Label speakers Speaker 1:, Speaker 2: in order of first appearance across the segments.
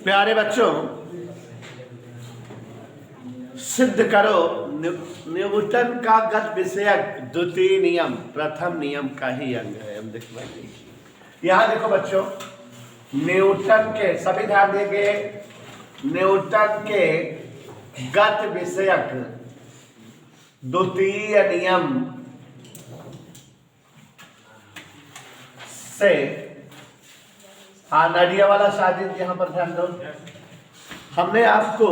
Speaker 1: प्यारे बच्चों, सिद्ध करो न्यूटन का गत विषयक द्वितीय नियम प्रथम नियम का ही अंग है। हम देखवाएंगे। यहां देखो बच्चों, न्यूटन के, सभी ध्यान देंगे, न्यूटन के गत विषयक द्वितीय नियम से, हाँ नडिया वाला शादी यहां पर ध्यान दो। हमने आपको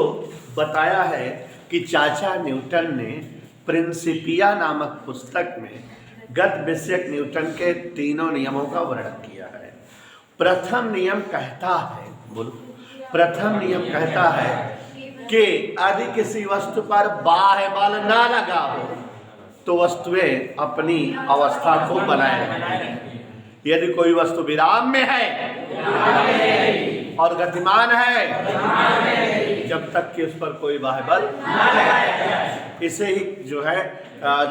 Speaker 1: बताया है कि चाचा न्यूटन ने प्रिंसिपिया नामक पुस्तक में गत विषयक न्यूटन के तीनों नियमों का वर्णन किया है। प्रथम नियम कहता है, बोलो, प्रथम नियम कहता है कि यदि किसी वस्तु पर बाह्य बल ना लगा हो तो वस्तुएं अपनी अवस्था को बनाए रखें। यदि कोई वस्तु विराम में है और गतिमान है जब तक कि उस पर कोई बाह्य बल ना लगाया जाए, इसे ही जो है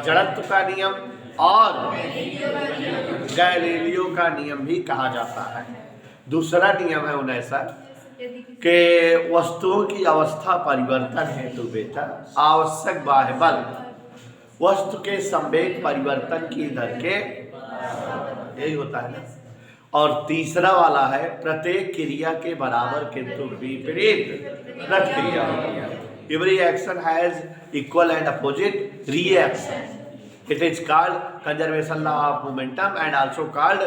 Speaker 1: जड़त्व का नियम और गैलीलियो का नियम भी कहा जाता है। दूसरा नियम है उन्हें के वस्तुओं की अवस्था परिवर्तन हेतु बेटा आवश्यक बाह्य बल वस्तु के संवेग परिवर्तन की दर के, यही होता है ना। और तीसरा वाला है प्रत्येक क्रिया के बराबर किंतु विपरीत प्रतिक्रिया होती है। Every action has equal and opposite reaction. It is called conservation law of momentum and also called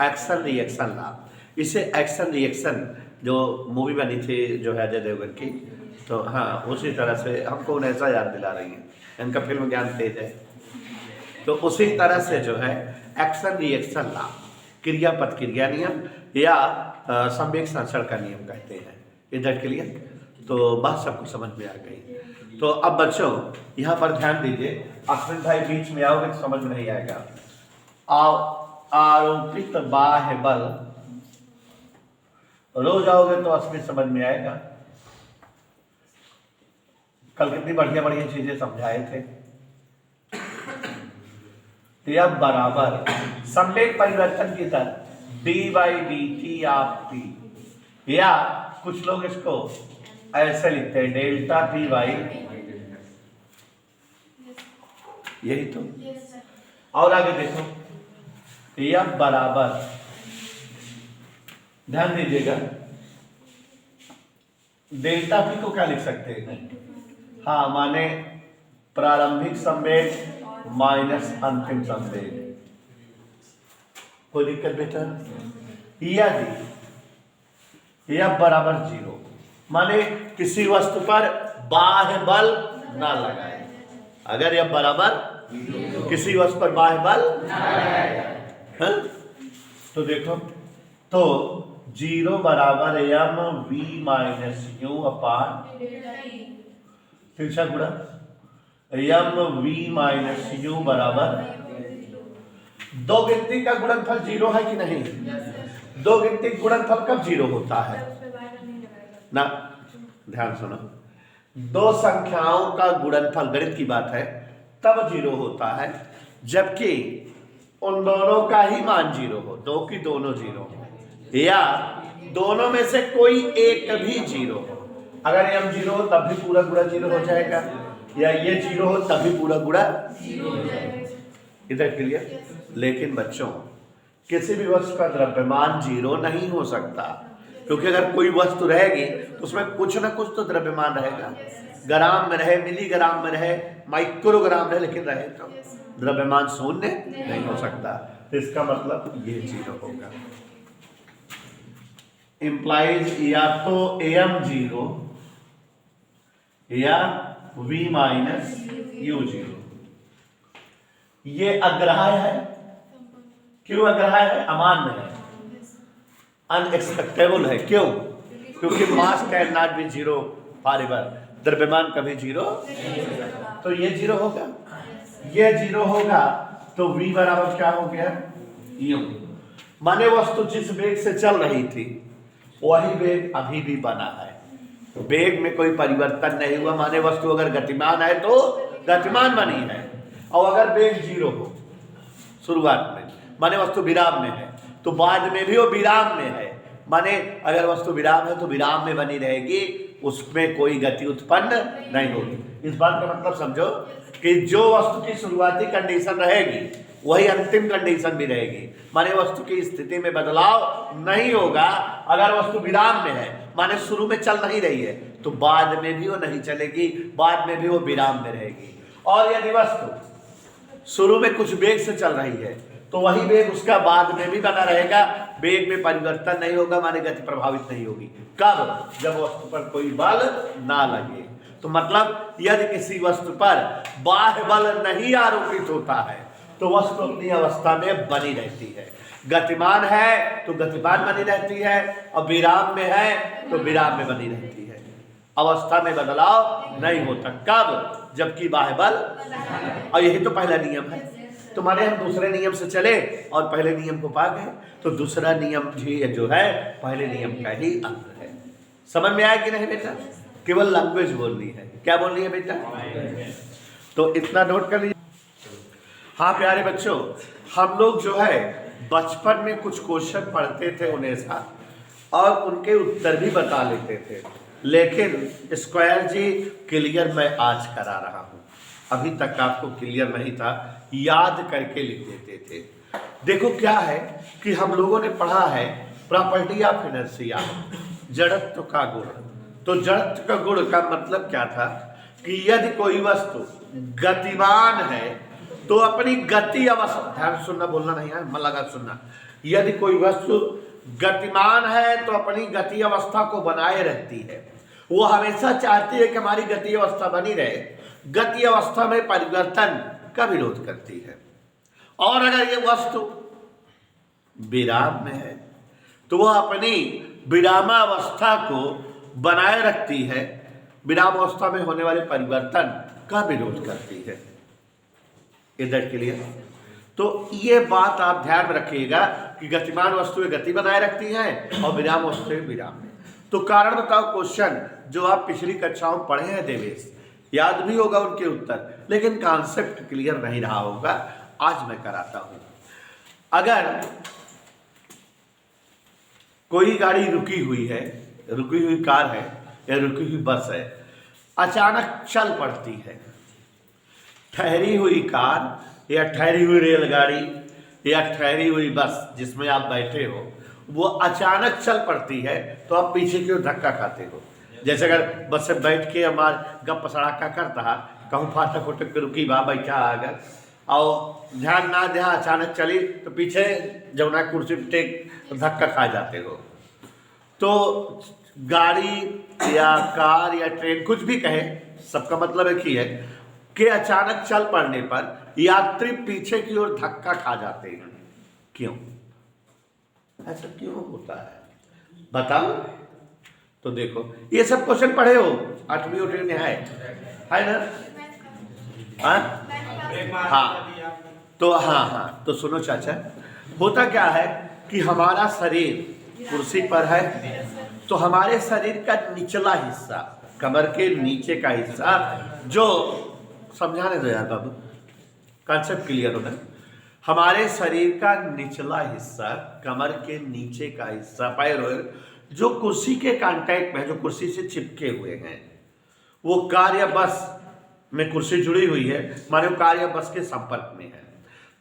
Speaker 1: action reaction law. इसे एक्शन रिएक्शन जो मूवी बनी थी जो है अजय देवगन की, तो हाँ उसी तरह से हमको उन्हें ऐसा याद दिला रही है, इनका फिल्म ज्ञान तेज है। तो उसी तरह से जो है एक्शन रिएक्शन लॉ, क्रिया प्रतिक्रिया नियम या संवेग संचरण का नियम कहते हैं। इधर के लिए तो बात सबको समझ में आ गई। तो अब बच्चों यहाँ पर ध्यान दीजिए, अश्विन भाई बीच में आओगे तो समझ में नहीं आएगा। आरोपित बाह्य बल, रोज आओगे तो अश्विन समझ में आएगा। कल कितनी बढ़िया बढ़िया चीजें समझाए थे। यह बराबर संवेग परिवर्तन की दर d/dt ऑफ t, या कुछ लोग इसको ऐसे लिखते हैं डेल्टा p बाई, यही तो। और आगे देखो, यह बराबर, ध्यान दीजिएगा, डेल्टा p को क्या लिख सकते हैं? हाँ, माने प्रारंभिक संवेग माइनस अंतिम संवेग। कोई दिक्कत बेटा? यह बराबर 0, माने किसी वस्तु पर बाह्य बल ना लगाए। अगर यह बराबर किसी वस्तु पर बाह्य बल ना लगाए, तो देखो, तो 0 बराबर mv माइनस u अपान तिरछा गुणा mv माइनस u बराबर, दो गिनती का गुणनफल 0 है कि नहीं? दो गिनती गुणनफल कब 0 होता है ना? ध्यान सुनो, दो संख्याओं का गुणनफल, गणित की बात है, तब 0 होता है जबकि उन दोनों का ही मान 0 हो, दो की दोनों 0 हो, या दोनों में से कोई एक भी 0 हो। अगर m 0 हो तब भी पूरा गुणा 0 हो जाएगा, या ये 0 हो तब भी पूरा गुणा 0 हो जाएगा। इधर क्लियर? लेकिन बच्चों किसी भी वस्तु का द्रव्यमान 0 नहीं हो सकता, क्योंकि अगर कोई वस्तु रहेगी तो उसमें कुछ ना कुछ तो द्रव्यमान रहेगा। ग्राम में रहे, मिलीग्राम में रहे, माइक्रोग्राम रहे, लेकिन रहे तो द्रव्यमान शून्य नहीं हो सकता। तो इसका मतलब ये 0 होगा। इंप्लाइज या तो am 0 या v माइनस u 0। ये अग्राह्य है। क्यों अग्राह्य है? अमान्य है, अनएक्सपेक्टेबल है। क्यों? क्योंकि मास कैन नॉट बी 0 फॉरएवर, द्रव्यमान कभी 0, तो ये 0 होगा, ये 0 होगा, तो v बराबर क्या हो गया? u। माने वस्तु जिस वेग से चल रही थी वही वेग अभी भी बना है, वेग में कोई परिवर्तन नहीं हुआ। माने वस्तु अगर गतिमान है तो गतिमान बनी है, और अगर वेग 0 हो शुरुआत में, माने वस्तु विराम में है, तो बाद में भी वो विराम में है, माने अगर वस्तु विराम है तो विराम में बनी रहेगी, उसमें कोई गति उत्पन्न नहीं होगी। इस बात का मतलब समझो कि जो वस्तु की शुरुआती कंडीशन रहेगी वही अंतिम कंडीशन भी रहेगी, माने वस्तु की स्थिति में बदलाव नहीं होगा। अगर वस्तु विराम में है माने शुरू में चल नहीं रही है तो बाद में भी वो नहीं चलेगी, बाद में भी वो विराम में रहेगी। और यदि वस्तु शुरू में कुछ वेग से चल रही है तो वही वेग उसका बाद में भी बना रहेगा, वेग में परिवर्तन नहीं होगा, माने गति प्रभावित नहीं होगी। कब? जब वस्तु पर कोई बल ना लगे। तो मतलब यदि किसी वस्तु पर बाह्य बल नहीं आरोपित होता है तो वस्तु अपनी अवस्था में बनी रहती है। गतिमान है तो गतिमान बनी रहती है, और विराम में है तो विराम में बनी रहती है। अवस्था में बदलाव नहीं होता। कब? जबकि बाह्य बल, और यही तो पहला नियम है। तो माने हम दूसरे नियम से चले और पहले नियम को पा गए, तो दूसरा नियम भी जो है पहले नियम का ही अंग है। समझ में आया कि नहीं बेटा? केवल लैंग्वेज बोलनी है। क्या बोलनी है बेटा? तो इतना नोट कर लीजिए। हाँ प्यारे बच्चों, हम लोग जो है बचपन में कुछ क्वेश्चन पढ़ते थे उन्हें साथ, और उनके उत्तर भी बता लेते थे, लेकिन स्क्वायर जी क्लियर मैं आज करा रहा हूँ। अभी तक आपको क्लियर नहीं था, याद करके लिख देते थे। देखो क्या है कि हम लोगों ने पढ़ा है प्रॉपर्टी ऑफ इनर्शिया, जड़त्व का गुण। तो जड़त्व का गुण का मतलब क्या था कि यदि कोई वस्तु गतिमान है तो अपनी गति अवस्था, ध्यान सुनना, बोलना नहीं है, मन लगा सुनना। यदि कोई वस्तु गतिमान है तो अपनी गति अवस्था को बनाए रहती है, वो हमेशा चाहती है कि हमारी गति अवस्था बनी रहे, गति अवस्था में परिवर्तन का विरोध करती है। और अगर ये वस्तु विराम में है तो वह अपनी विरामावस्था को बनाए रखती है, विराम अवस्था में होने वाले परिवर्तन का विरोध करती है। इधर के लिए तो ये बात आप ध्यान में रखिएगा कि गतिमान वस्तुएं गति बनाए रखती हैं और विराम वस्तुएं विराम में। तो कारण बताओ क्वेश्चन जो आप पिछली कक्षाओं में पढ़े हैं देवेश, याद भी होगा उनके उत्तर, लेकिन कॉन्सेप्ट क्लियर नहीं रहा होगा। आज मैं कराता हूं। अगर कोई गाड़ी रुकी हुई है, रुकी हुई कार है या रुकी हुई बस है, अचानक चल पड़ती है, ठहरी हुई कार या ठहरी हुई रेलगाड़ी या ठहरी हुई बस जिसमें आप बैठे हो, वो अचानक चल पड़ती है तो आप पीछे की ओर धक्का खाते हो। जैसे अगर बस से बैठ के हमार गप सड़ाका करता, कहूँ फाटक उटक के रुकी बा बैठा, अगर और ध्यान ना ध्यान अचानक चली तो पीछे जमुना कुर्सी पे टेक धक्का खा जाते हो। तो गाड़ी या कार या ट्रेन कुछ भी कहे, सबका मतलब एक ही है कि अचानक चल पड़ने पर यात्री पीछे की ओर धक्का खा जाते हैं। क्यों ऐसा क्यों होता है बताओ? तो देखो ये सब क्वेश्चन पढ़े हो, 8वीं और 9वीं में है ना? हाँ तो हाँ तो सुनो चाचा, होता क्या है कि हमारा शरीर कुर्सी पर है, तो हमारे शरीर का निचला हिस्सा, कमर के नीचे का हिस्सा, जो समझाने दो यार बाबू, कॉन्सेप्ट क्लियर होगा। हमारे शरीर का निचला हिस्सा, कमर के नीचे का हिस्सा, पैर जो कुर्सी के कांटेक्ट में, जो कुर्सी से चिपके हुए हैं, वो कार या बस में कुर्सी जुड़ी हुई है, माने वो कार या बस के संपर्क में है।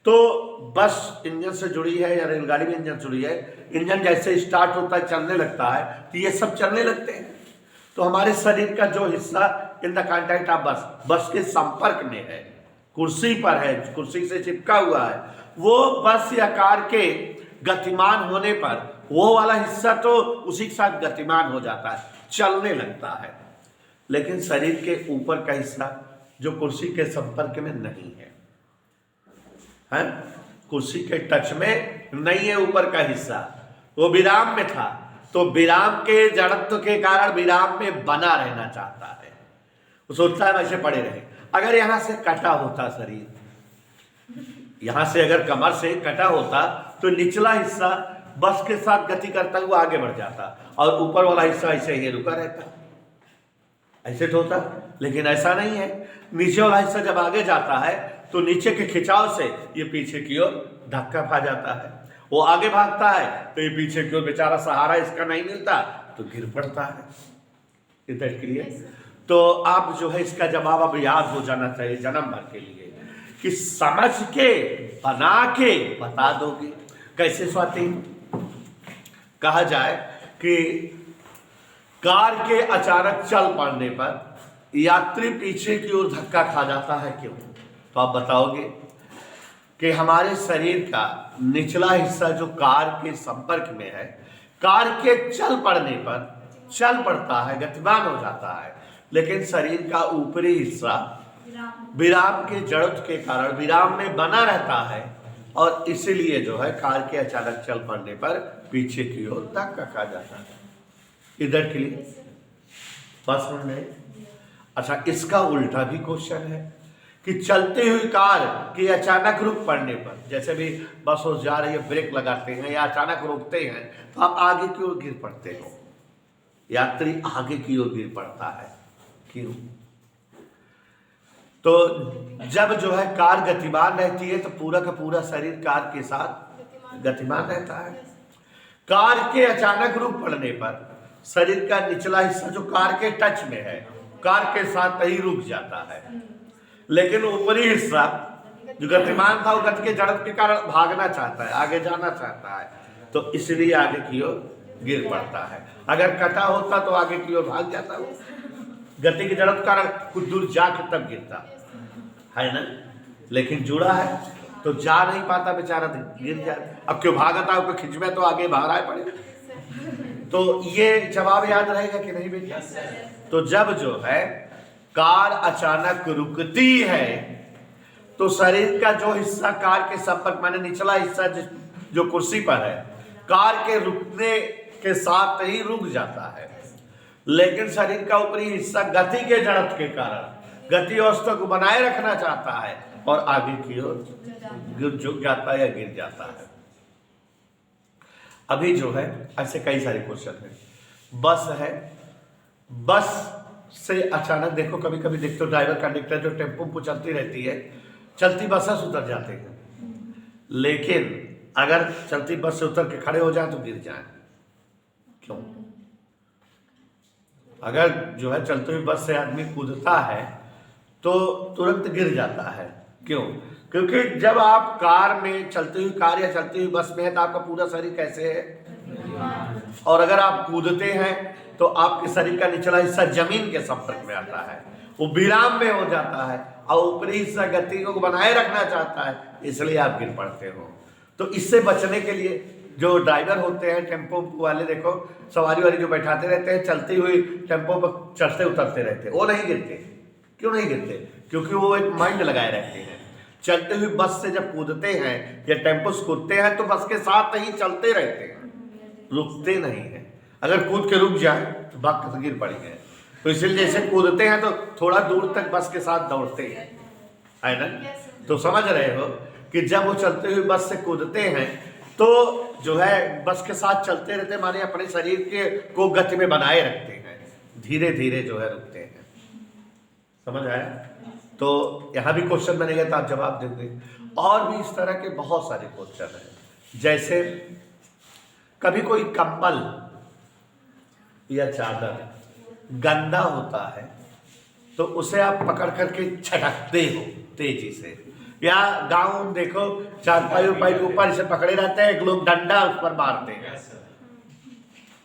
Speaker 1: तो बस इंजन से जुड़ी है या रेलगाड़ी में इंजन जुड़ी है, इंजन जैसे स्टार्ट होता है चलने लगता है तो ये सब चलने लगते हैं। तो हमारे शरीर का जो हिस्सा इन द कांटेक्ट ऑफ बस, बस के संपर्क में है, कुर्सी पर है, कुर्सी से चिपका हुआ है, वो बस या कार के गतिमान होने पर वो वाला हिस्सा तो उसी के साथ गतिमान हो जाता है, चलने लगता है। लेकिन शरीर के ऊपर का हिस्सा जो कुर्सी के संपर्क में नहीं है, कुर्सी के टच में नहीं है, ऊपर का हिस्सा वो विराम में था, तो विराम के जड़त्व के कारण विराम में बना रहना चाहता है, वो सोचता है वैसे पड़े रहे। अगर यहां से कटा होता शरीर, यहां से अगर कमर से कटा होता तो निचला हिस्सा बस के साथ गति करता हुआ आगे बढ़ जाता और ऊपर वाला हिस्सा ऐसे ही रुका रहता, ऐसे तो होता। लेकिन ऐसा नहीं है, नीचे वाला हिस्सा जब आगे जाता है तो नीचे के खिंचाव से ये पीछे की ओर धक्का खा जाता है वो आगे भागता है तो ये पीछे की ओर बेचारा सहारा इसका नहीं मिलता तो गिर पड़ता है। इधर के लिए तो आप जो है इसका जवाब अब याद हो जाना चाहिए जन्म भर के लिए कि समझ के बना के बता दोगे। कैसे स्वाति? कहा जाए कि कार के अचानक चल पड़ने पर यात्री पीछे की ओर धक्का खा जाता है, क्यों? तो आप बताओगे कि हमारे शरीर का निचला हिस्सा जो कार के संपर्क में है, कार के चल पड़ने पर चल पड़ता है, गतिमान हो जाता है, लेकिन शरीर का ऊपरी हिस्सा विराम के जड़त्व के कारण विराम में बना रहता है और इसीलिए जो है कार के अचानक चल पड़ने पर पीछे की ओर धक्का खा जाता है। इधर के लिए बस समझ में? अच्छा, इसका उल्टा भी क्वेश्चन है कि चलती हुई कार के अचानक रुक पड़ने पर, जैसे भी बस हो जा रही है, ब्रेक लगाते हैं या अचानक रोकते हैं तो आप आगे की ओर गिर पड़ते हो। यात्री आगे की ओर गिर पड़ता है, क्यों? तो जब जो है कार गतिमान रहती है तो पूरा का पूरा शरीर कार के साथ गतिमान रहता है। कार के अचानक रुक पड़ने पर शरीर का निचला हिस्सा जो कार के टच में है, कार के साथ ही रुक जाता है, लेकिन ऊपरी हिस्सा जो गतिमान था वो गति के जड़त्व के कारण भागना चाहता है, आगे जाना चाहता है, तो इसलिए आगे की ओर गिर पड़ता है। अगर कटा होता तो आगे की ओर भाग जाता वो, गति के जड़त्व कारण कुछ दूर जाकर तब गिरता है ना, लेकिन जुड़ा है तो जा नहीं पाता बेचारा, तो गिर जाए। अब क्यों भागता है, खिंच में तो आगे भाग रहा है पड़ेगा। तो ये जवाब याद रहेगा कि नहीं बेटा? तो जब जो है कार अचानक रुकती है तो शरीर का जो हिस्सा कार के संपर्क माने निचला हिस्सा जो कुर्सी पर है, कार के रुकने के साथ ही रुक जाता है, लेकिन शरीर का ऊपरी हिस्सा गति के जड़त्व के कारण गति अवस्था को बनाए रखना चाहता है और आगे की ओर झुक जाता है या गिर जाता है। अभी जो है ऐसे कई सारे क्वेश्चन हैं। बस है, बस से अचानक देखो, कभी कभी देखते हो ड्राइवर कंडक्टर जो टेम्पो को चलती रहती है, चलती बस से उतर जाते हैं, लेकिन अगर चलती बस से उतर के खड़े हो जाए तो गिर जाए, क्यों? अगर जो है चलती हुई बस से आदमी कूदता है तो तुरंत गिर जाता है, क्यों? क्योंकि जब आप कार में, चलती हुई कार या चलती हुई बस में है तो आपका पूरा शरीर कैसे है, और अगर आप कूदते हैं तो आपके शरीर का निचला हिस्सा जमीन के संपर्क में आता है, वो विराम में हो जाता है और ऊपरी हिस्सा गति को बनाए रखना चाहता है, इसलिए आप गिर पड़ते हो। तो इससे बचने के लिए जो ड्राइवर होते हैं टेम्पो वाले, देखो सवारी वाली जो बैठाते रहते हैं, चलती हुई टेम्पो पर चढ़ते उतरते रहते हैं, वो नहीं गिरते। क्यों नहीं गिरते? क्योंकि वो एक माइंड लगाए रहते हैं। चलते हुई बस से जब कूदते हैं या टेम्पो से कूदते हैं तो बस के साथ ही चलते रहते हैं, रुकते नहीं है। अगर कूद के रुक जाए तो भाग के गिर पड़ेंगे, तो इसलिए जैसे कूदते हैं तो थोड़ा दूर तक बस के साथ दौड़ते हैं, है ना? तो समझ रहे हो कि जब वो चलते हुए बस से कूदते हैं तो जो है बस के साथ चलते रहते, माने अपने शरीर के को गति में बनाए रखते हैं, धीरे धीरे जो है रुकते हैं। समझ आया? तो यहाँ भी क्वेश्चन बनेगा तो आप जवाब देंगे। और भी इस तरह के बहुत सारे क्वेश्चन हैं, जैसे कभी कोई कंबल या चादर गंदा होता है तो उसे आप पकड़ करके झटकते हो तेजी से, या गांव में देखो चारपाई उपाई के ऊपर इसे पकड़े रहते हैं, एक लोग डंडा उस पर मारते हैं,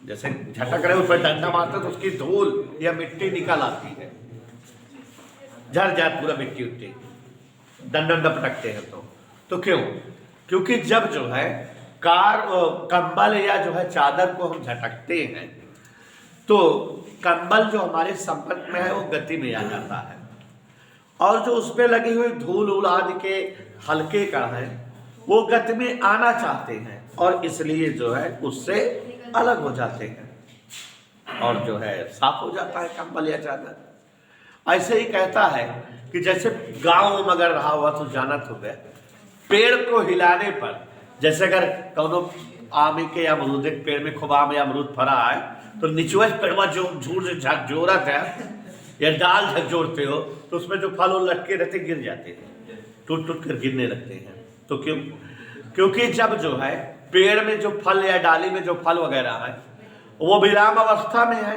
Speaker 1: जैसे झटक रहे उस पर डंडा मारते तो उसकी धूल या मिट्टी निकल आती है, झड़ जाए पूरा मिट्टी उट्टी, डंडा पटकते हैं तो क्यों? क्योंकि जब जो है कंबल या जो है चादर को हम झटकते हैं तो कंबल जो हमारे संपर्क में है वो गति में आ जाता है, और जो उसमें लगी हुई धूल उल आदि के हल्के कण हैं वो गति में आना चाहते हैं और इसलिए जो है उससे अलग हो जाते हैं और जो है साफ हो जाता है कंबल या चादर। ऐसे ही कहता है कि जैसे गांव में अगर रहा हुआ तो जाना तो गए, पेड़ को हिलाने पर, जैसे अगर कौनो आम के या अमरूद के पेड़ में खूब आम या अमरूद फरा है तो निचुआ पेड़वा जो झूठ से झकझोरत है या डाल झकझोरते हो तो उसमें जो फल लटके रहते गिर जाते हैं, टूट टूट कर गिरने लगते हैं। तो क्यों? क्योंकि जब जो है पेड़ में जो फल या डाली में जो फल वगैरह है वो विराम अवस्था में है।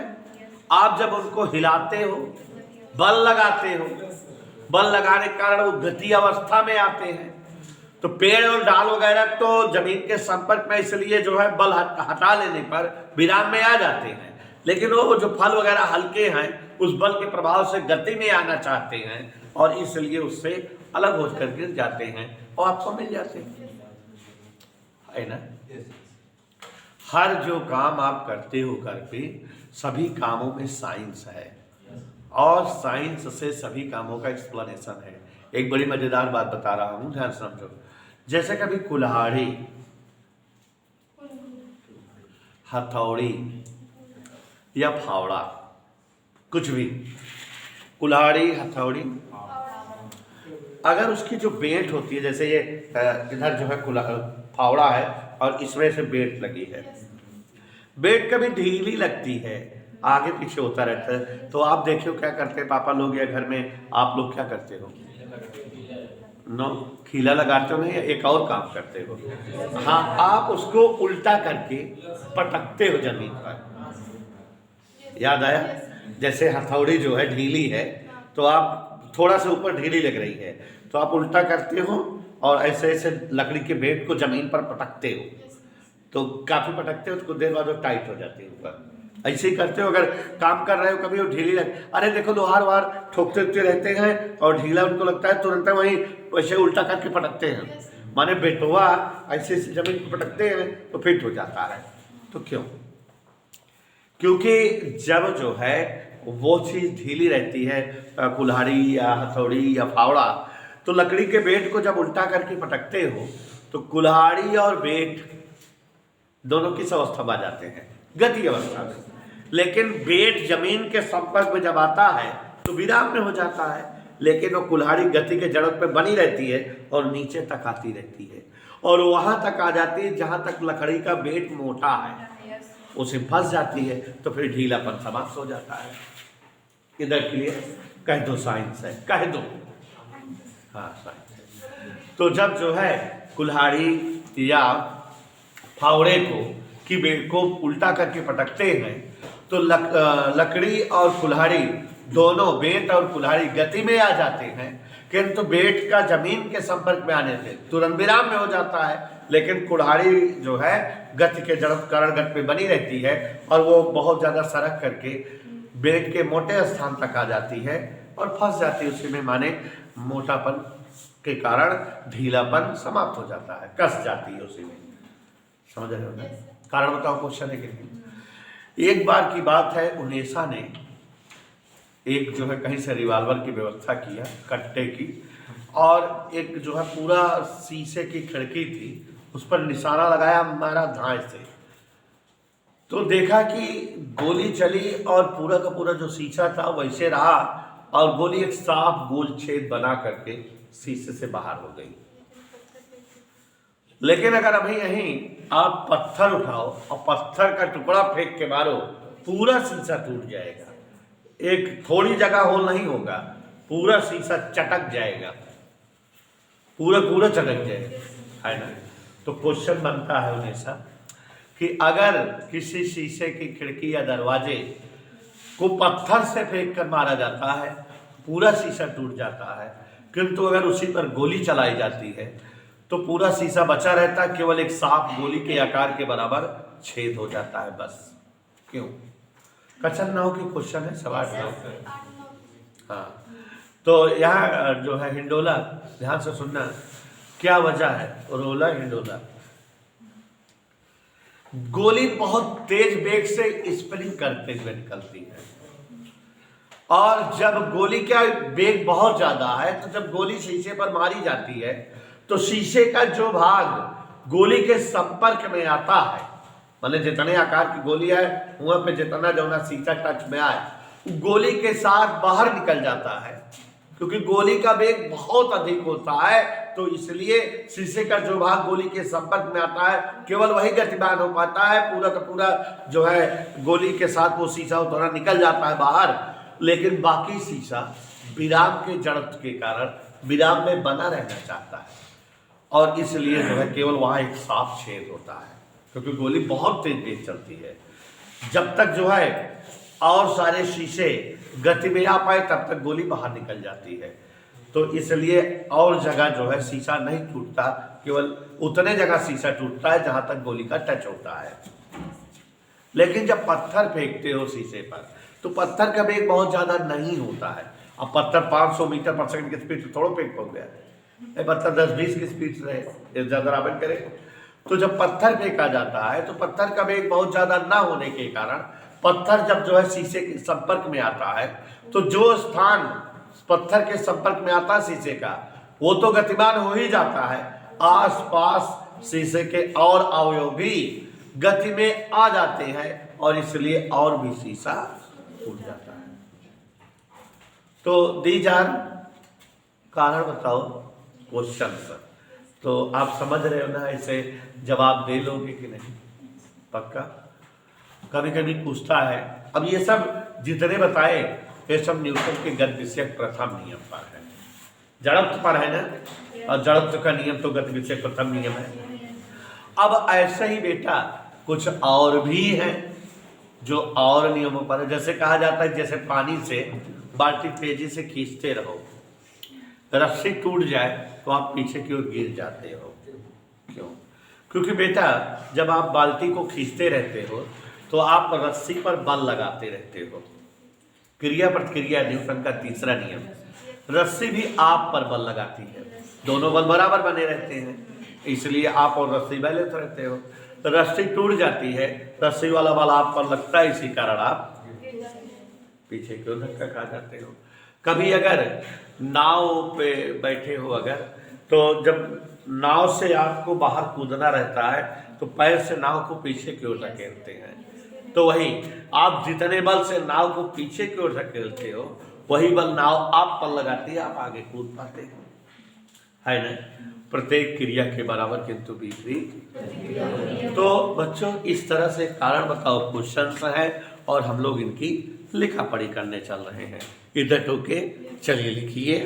Speaker 1: आप जब उनको हिलाते हो, बल लगाते हो, बल लगाने के कारण वो गति अवस्था में आते हैं। तो पेड़ और डाल वगैरह तो जमीन के संपर्क में इसलिए जो है बल हटा लेने पर विराम में आ जाते हैं, लेकिन वो जो फल वगैरह हल्के हैं उस बल के प्रभाव से गति में आना चाहते हैं और इसलिए उससे अलग हो कर गिर जाते हैं और आपको मिल जाते हैं, है ना। हर जो काम आप करते हो घर पे, सभी कामों में साइंस है और साइंस से सभी कामों का एक्सप्लेनेशन है। एक बड़ी मजेदार बात बता रहा हूं, ध्यान समझो। जैसे कभी कुल्हाड़ी, हथौड़ी या फावड़ा, कुछ भी, कुल्हाड़ी, हथौड़ी, अगर उसकी जो बेट होती है, जैसे ये इधर जो है फावड़ा है और इसमें से बेट लगी है, बेट कभी ढीली लगती है, आगे पीछे होता रहता है, तो आप देखियो क्या करते हैं पापा लोग या घर में आप लोग क्या करते हो? नो, खीला लगाते हो नहीं, एक और काम करते हो, हाँ, आप उसको उल्टा करके पटकते हो जमीन पर। याद आया? जैसे हथौड़ी जो है ढीली है तो आप थोड़ा सा ऊपर ढीली लग रही है तो आप उल्टा करते हो और ऐसे ऐसे लकड़ी के बेट को जमीन पर पटकते हो, तो काफी पटकते हो तो कुछ देर बाद वो टाइट हो जाती है ऊपर। ऐसे ही करते हो, अगर काम कर रहे हो कभी वो ढीली लग, अरे देखो लोहार वार ठोकते रहते हैं और ढीला उनको लगता है, तुरंत वहीं वैसे उल्टा करके पटकते हैं, माने बेटवा ऐसे जमीन पर पटकते हैं तो फिट हो जाता है। तो क्यों? क्योंकि जब जो है वो चीज ढीली रहती है, कुल्हाड़ी या हथौड़ी या फावड़ा, तो लकड़ी के बेट को जब उल्टा करके पटकते हो तो कुल्हाड़ी और बेट दोनों किस अवस्था में आ जाते हैं? गति अवस्था में। लेकिन बेट जमीन के संपर्क में जब आता है तो विराम में हो जाता है, लेकिन वो कुल्हाड़ी गति के जड़ों पे बनी रहती है और नीचे तक आती रहती है और वहां तक आ जाती है जहां तक लकड़ी का बेट मोटा है, उसे फंस जाती है तो फिर ढीलापन समाप्त हो जाता है। इधर के लिए कह दो साइंस है, कह दो, हाँ साइंस है। तो जब जो है कुल्हाड़ी या फावड़े को की बेट को उल्टा करके पटकते हैं तो लकड़ी और कुल्हाड़ी दोनों, बेट और कुल्हाड़ी गति में आ जाते हैं, किंतु बेट का जमीन के संपर्क में आने से तुरंत विराम में हो जाता है, लेकिन कुल्हाड़ी जो है गति के जड़ कारण गति में बनी रहती है और वो बहुत ज्यादा सरक करके बेट के मोटे स्थान तक आ जाती है और फंस जाती है उसी में, माने मोटापन के कारण ढीलापन समाप्त हो जाता है, कस जाती है उसी में। समझ रहे हो ना? कारण बताओ, क्वेश्चन है कि नहीं। एक बार की बात है, उनेसा ने एक जो है कहीं से रिवाल्वर की व्यवस्था किया, कट्टे की, और एक जो है पूरा शीशे की खिड़की थी, उस पर निशाना लगाया, मारा धाए से, तो देखा कि गोली चली और पूरा का पूरा जो शीशा था वैसे रहा और गोली एक साफ गोल छेद बना करके शीशे से बाहर हो गई। लेकिन अगर अभी यहीं आप पत्थर उठाओ और पत्थर का टुकड़ा फेंक के मारो, पूरा शीशा टूट जाएगा, एक थोड़ी जगह होल नहीं होगा, पूरा शीशा चटक जाएगा, पूरा चटक जाएगा, है ना। तो क्वेश्चन बनता है हमेशा कि अगर किसी शीशे की खिड़की या दरवाजे को पत्थर से फेंक कर मारा जाता है, पूरा शीशा टूट जाता है, किंतु अगर उसी पर गोली चलाई जाती है तो पूरा शीशा बचा रहता है, केवल एक साफ गोली के आकार के बराबर छेद हो जाता है, बस। क्यों? कचन ना हो कि क्वेश्चन है, सवाल ना हो। हाँ, तो यहाँ जो है हिंडोला, ध्यान से सुनना, क्या वजह है? रोला हिंडोला, गोली बहुत तेज वेग से स्प्रिंग करते हुए निकलती है और जब गोली का वेग बहुत ज्यादा है तो जब गोली शीशे पर मारी जाती है तो शीशे का जो भाग गोली के संपर्क में आता है, मतलब जितने आकार की गोली है वहां पे जितना जो ना शीशा टच में आए, गोली के साथ बाहर निकल जाता है, क्योंकि गोली का वेग बहुत अधिक होता है, तो इसलिए शीशे का जो भाग गोली के संपर्क में आता है केवल वही गतिमान हो पाता है, पूरा का पूरा जो है गोली के साथ वो शीशा थोड़ा निकल जाता है बाहर, लेकिन बाकी शीशा विराम के जड़त्व के कारण विराम में बना रहना चाहता है। और इसलिए जो है केवल वहाँ एक साफ छेद होता है, क्योंकि गोली बहुत तेज तेज चलती है। जब तक जो है और सारे शीशे गति में आ पाए तब तक गोली बाहर निकल जाती है। तो इसलिए और जगह जो है शीशा नहीं टूटता, केवल उतने जगह शीशा टूटता है जहां तक गोली का टच होता है। लेकिन जब पत्थर फेंकते हो शीशे पर तो पत्थर का वेग बहुत ज्यादा नहीं होता है। अब पत्थर 500 मीटर पर सेकंड की स्पीड से थोड़ा फेंक पहुंच गया, पत्थर 10-20 की स्पीड से रहे ज्यादा रावण करे। तो जब पत्थर फेंका जाता है तो पत्थर का वेग बहुत ज्यादा ना होने के कारण पत्थर जब जो है शीशे के संपर्क में आता है तो जो स्थान पत्थर के संपर्क में आता है शीशे का, वो तो गतिमान हो ही जाता है, आसपास शीशे के और अवयव भी गति में आ जाते हैं और इसलिए और भी शीशा टूट जाता है। तो दी जान कारण बताओ क्वेश्चन। तो आप समझ रहे हो ना, ऐसे जवाब दे लोगे कि नहीं? पक्का? कभी कभी पूछता है। अब ये सब जितने बताए ये सब न्यूटन के गति विषयक प्रथम नियम पर है, जड़त्व पर है ना, और जड़त्व का नियम तो गति विषयक प्रथम नियम है। अब ऐसे ही बेटा कुछ और भी हैं जो और नियमों पर है। जैसे कहा जाता है जैसे पानी से बाल्टी तेजी से खींचते रहो, रस्सी टूट जाए तो आप पीछे की ओर गिर जाते हो। क्यों? क्योंकि बेटा जब आप बाल्टी को खींचते रहते हो तो आप रस्सी पर बल लगाते रहते हो। क्रिया प्रतिक्रिया न्यूटन का तीसरा नियम, रस्सी भी आप पर बल लगाती है, दोनों बल बराबर बने रहते हैं, इसलिए आप और रस्सी बैलेंस रहते हो। रस्सी टूट जाती है, रस्सी वाला बल आप पर लगता है, इसी कारण आप पीछे क्यों धक्का खा जाते हो। कभी अगर नाव पे बैठे हो अगर, तो जब नाव से आपको बाहर कूदना रहता है तो पैर से नाव को पीछे की ओर धकेलते हैं। तो वही आप जितने बल से नाव को पीछे की ओर धकेलते हो वही बल नाव आप पर लगाती है, आप आगे कूद पाते हो, है ना। प्रत्येक क्रिया के बराबर किंतु विपरीत। तो बच्चों इस तरह से कारण बताओ क्वेश्चन है और हम लोग इनकी लिखा पढ़ी करने चल रहे हैं। इधर टोके चलिए लिखिए।